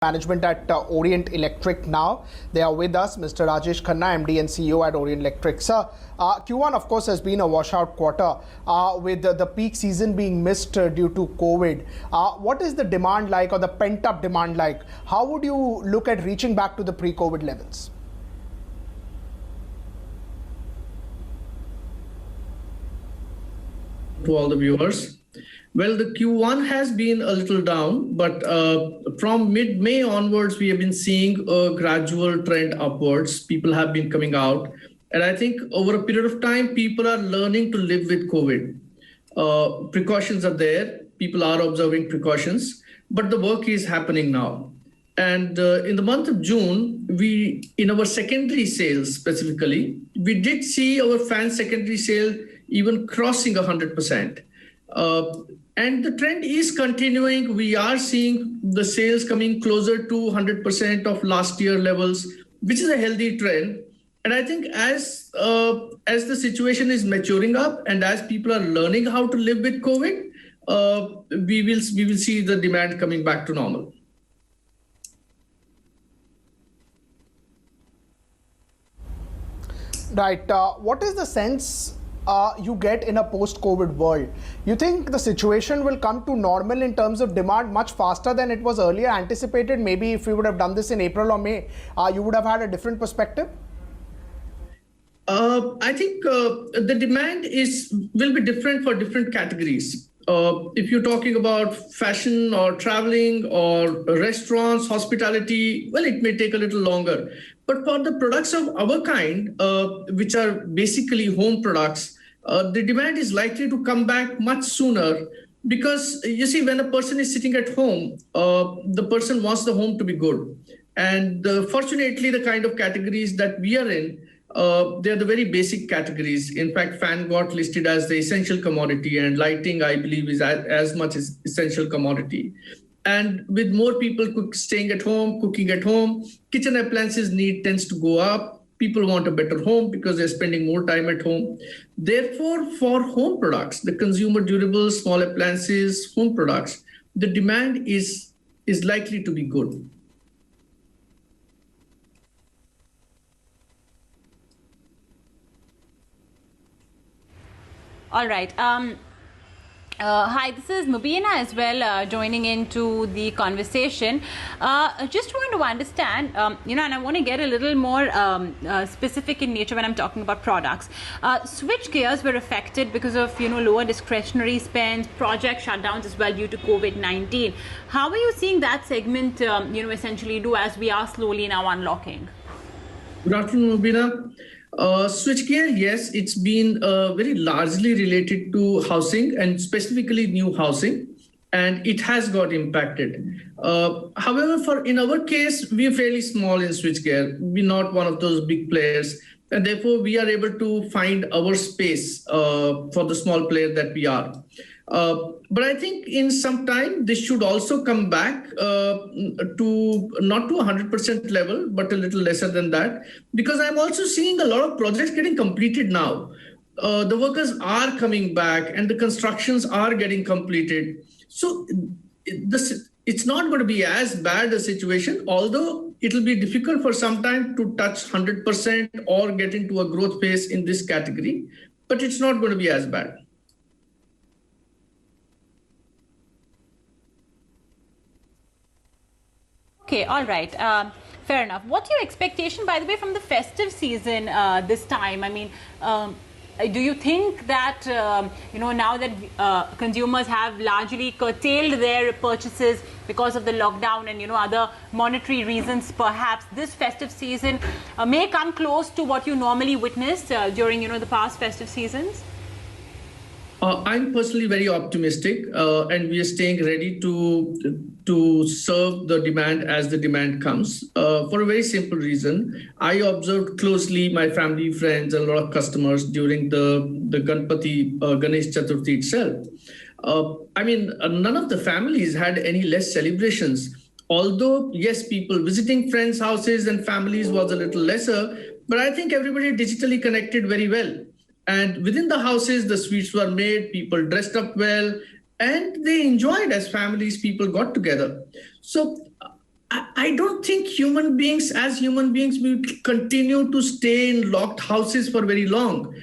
Management at Orient Electric now. They are with us, Mr. Rakesh Khanna, MD and CEO at Orient Electric. Sir, Q1 of course has been a washout quarter with the peak season being missed due to COVID. What is the demand like, or the pent-up demand like? How would you look at reaching back to the pre-COVID levels? To all the viewers. Well, the Q1 has been a little down, but from mid-May onwards, we have been seeing a gradual trend upwards. People have been coming out. And I think over a period of time, people are learning to live with COVID. Precautions are there. People are observing precautions, but the work is happening now. And in the month of June, in our secondary sales specifically, we did see our fan secondary sale even crossing 100%. And the trend is continuing. We are seeing the sales coming closer to 100% of last year levels, which is a healthy trend. And I think as the situation is maturing up and as people are learning how to live with COVID, we will see the demand coming back to normal. Right. What is the sense you get in a post-COVID world? You think the situation will come to normal in terms of demand much faster than it was earlier anticipated? Maybe if we would have done this in April or May, you would have had a different perspective? I think the demand will be different for different categories. If you're talking about fashion or traveling or restaurants, hospitality, well, it may take a little longer. But for the products of our kind, which are basically home products, the demand is likely to come back much sooner, because you see, when a person is sitting at home, the person wants the home to be good. And fortunately, the kind of categories that we are in, they're the very basic categories. In fact, fan got listed as the essential commodity, and lighting, I believe, is as much as essential commodity. And with more people staying at home, cooking at home, kitchen appliances need tends to go up. People want a better home because they're spending more time at home. Therefore, for home products, the consumer durables, small appliances, home products, the demand is likely to be good. All right. Hi, this is Mubina as well, joining into the conversation. Just want to understand, and I want to get a little more specific in nature when I'm talking about products. Switchgears were affected because of, lower discretionary spend, project shutdowns as well due to COVID-19. How are you seeing that segment, essentially do as we are slowly now unlocking? Good afternoon, Mubina. Switchgear, yes, it's been very largely related to housing and specifically new housing, and it has got impacted. However, in our case, we are fairly small in switchgear. We're not one of those big players, and therefore we are able to find our space for the small player that we are. But I think in some time, this should also come back to not to 100% level, but a little lesser than that, because I'm also seeing a lot of projects getting completed now. The workers are coming back and the constructions are getting completed. So it's not going to be as bad a situation, although it will be difficult for some time to touch 100% or get into a growth phase in this category, but it's not going to be as bad. Okay, all right. Fair enough. What's your expectation, by the way, from the festive season this time? I mean, do you think that, now that consumers have largely curtailed their purchases because of the lockdown and, other monetary reasons, perhaps this festive season may come close to what you normally witnessed during, the past festive seasons? I'm personally very optimistic, and we are staying ready to serve the demand as the demand comes. For a very simple reason, I observed closely my family, friends, and a lot of customers during the Ganesh Chaturthi itself. None of the families had any less celebrations. Although, yes, people visiting friends' houses and families was a little lesser, but I think everybody digitally connected very well. And within the houses, the sweets were made, people dressed up well, and they enjoyed as families, people got together. So I don't think human beings, as human beings, will continue to stay in locked houses for very long.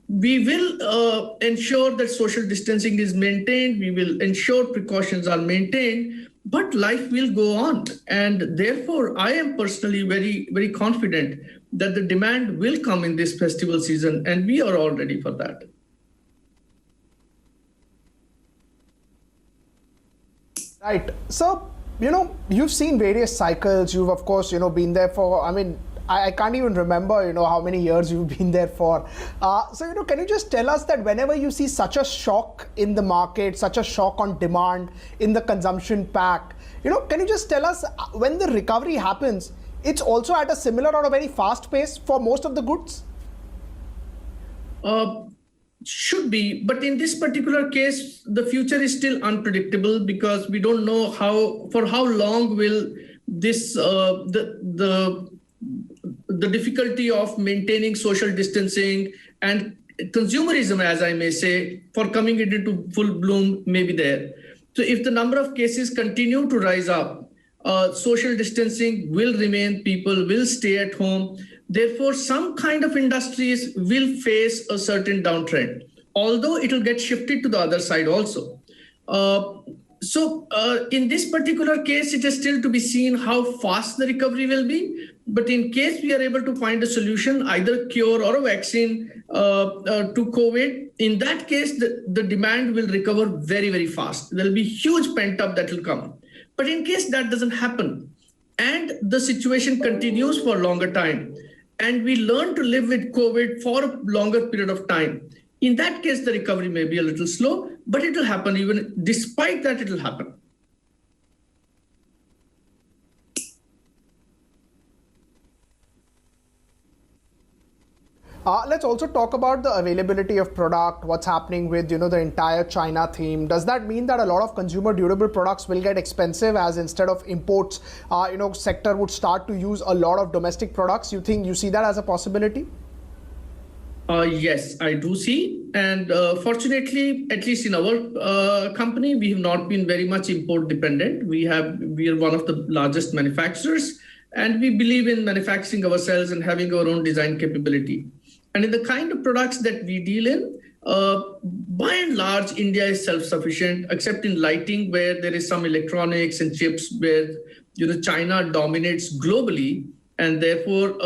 We will ensure that social distancing is maintained. We will ensure precautions are maintained, but life will go on. And therefore, I am personally very, very confident that the demand will come in this festival season, and we are all ready for that. Right. So, you've seen various cycles. You've, of course, been there for, I can't even remember, how many years you've been there for. So, can you just tell us that whenever you see such a shock in the market, such a shock on demand in the consumption pack, can you just tell us when the recovery happens, it's also at a similar or a very fast pace for most of the goods? Should be, but in this particular case, the future is still unpredictable because we don't know for how long will this the difficulty of maintaining social distancing and consumerism, as I may say, for coming into full bloom may be there. So if the number of cases continue to rise up, social distancing will remain, people will stay at home. Therefore, some kind of industries will face a certain downtrend, although it will get shifted to the other side also. So in this particular case, it is still to be seen how fast the recovery will be. But in case we are able to find a solution, either cure or a vaccine to COVID, in that case, the demand will recover very, very fast. There will be huge pent up that will come. But in case that doesn't happen and the situation continues for a longer time, and we learn to live with COVID for a longer period of time, in that case, the recovery may be a little slow, but it will happen. Even despite that, it will happen. Let's also talk about the availability of product, what's happening with, the entire China theme. Does that mean that a lot of consumer durable products will get expensive as instead of imports, sector would start to use a lot of domestic products? You see that as a possibility? Yes, I do see. And fortunately, at least in our company, we have not been very much import dependent. We are one of the largest manufacturers, and we believe in manufacturing ourselves and having our own design capability. And in the kind of products that we deal in, by and large, India is self-sufficient, except in lighting, where there is some electronics and chips where China dominates globally. And therefore,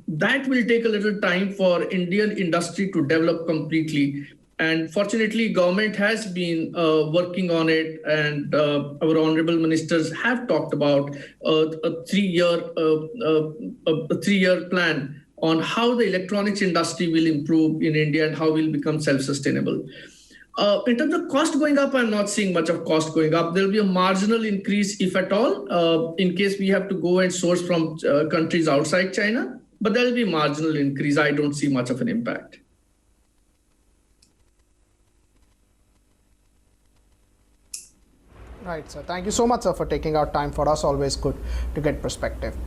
that will take a little time for Indian industry to develop completely. And fortunately, government has been working on it, and our honorable ministers have talked about a three-year plan on how the electronics industry will improve in India and how we'll become self-sustainable. In terms of cost going up, I'm not seeing much of cost going up. There'll be a marginal increase, if at all, in case we have to go and source from countries outside China. But there'll be marginal increase. I don't see much of an impact. Right, sir. Thank you so much, sir, for taking out time for us. Always good to get perspective.